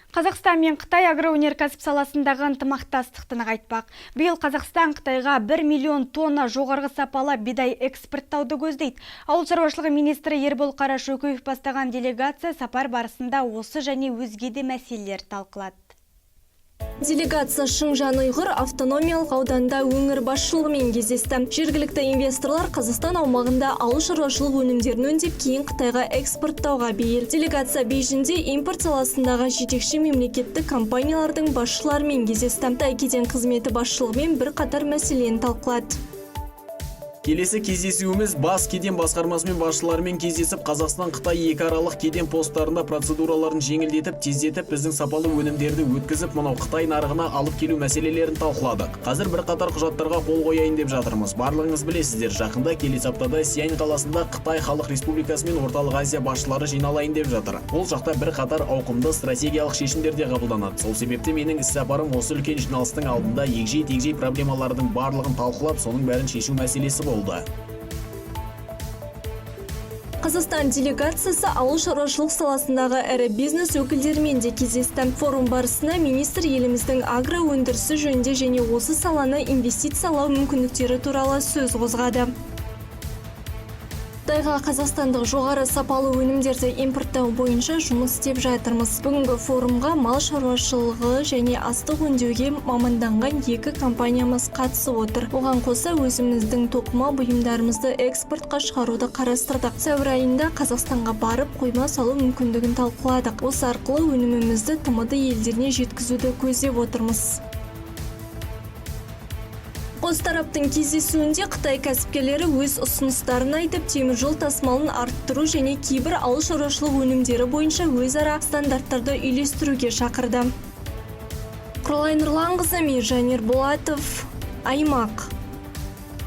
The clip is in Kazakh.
Қазақстан мен Қытай агроөнеркәсіп саласындағы ынтымақтастықты нығайтпақ. Биыл Қазақстан Қытайға 1 миллион тонна жоғарғы сапалы бидай экспорттауды көздейді. Ауыл шаруашылығы министрі Ербол Қарашөкеев бастаған делегация сапар барысында осы және өзге де мәселелер талқылады. Делегация Шыңжан-Ұйғыр автономиялық ауданында өңір басшылығымен кездесті. Жергілікті инвесторлар Қазақстан аумағында ауыл шаруашылық өнімдерін өңдеп, кейін Қытайға экспорттауға бейіл. Делегация Бейжіңде импорт саласындағы жетекші мемлекеттік компаниялардың басшыларымен кездесті. Қытай кеден қызметі басшылығымен бірқатар мәселені талқылады. Келесі кездесуіміз бас кеден басқармасымен басшыларымен кездесіп, Қазақстан-Қытай екі аралық кеден посттарында процедураларын жеңілдетіп, тездетіп, біздің сапалы өнімдерді өткізіп, мынау Қытай нарығына алып келу мәселелерін талқыладық. Қазір бірқатар құжаттарға қол қояйын деп жатырмыз. Барлығыңыз білесіздер, жақында келесі аптада Сиань қаласында Қытай Халық Республикасы мен Орталық Азия басшылары жиналайын деп жатыр. Ол жақта бірқатар ауқымды стратегиялық шешімдер де қабылданады. Сол себепті менің іс-сапарым осы үлкен жиналыстың алдында егжей-тегжей проблемалардың барлығын талқылап, соның бәрін шешу мәселесі болды. Қазақстан делегациясы ауыл шаруашылық саласындағы ірі бизнес өкілдерімен де кездесті. Форум барысында министр еліміздің агроөндірісі жөнінде және осы саланы инвестициялау мүмкіндіктері туралы сөз қозғады. Қытайға қазақстандық жоғары сапалы өнімдерді импорттау бойынша жұмыс істеп жатырмыз. Бүгінгі форумға мал шаруашылығы және астық өңдеуге маманданған екі компаниямыз қатысып отыр. Оған қоса өзіміздің тоқыма бұйымдарымызды экспортқа шығаруды қарастырдық. Сәуір айында Қазақстанға барып қойма салу мүмкіндігін талқыладық. Осы арқылы өнімімізді тмд елдеріне жеткізуді көздеп отырмыз. Қос тараптың кездесуінде Қытай кәсіпкерлері өз ұсыныстарын айтып, темір жол тасымалын арттыру және кейбір ауыл шаруашылық өнімдері бойынша өзара стандарттарды үйлестіруге шақырды. Құралай Нұрланқызы, Мейіржан Ерболатов, Аймақ.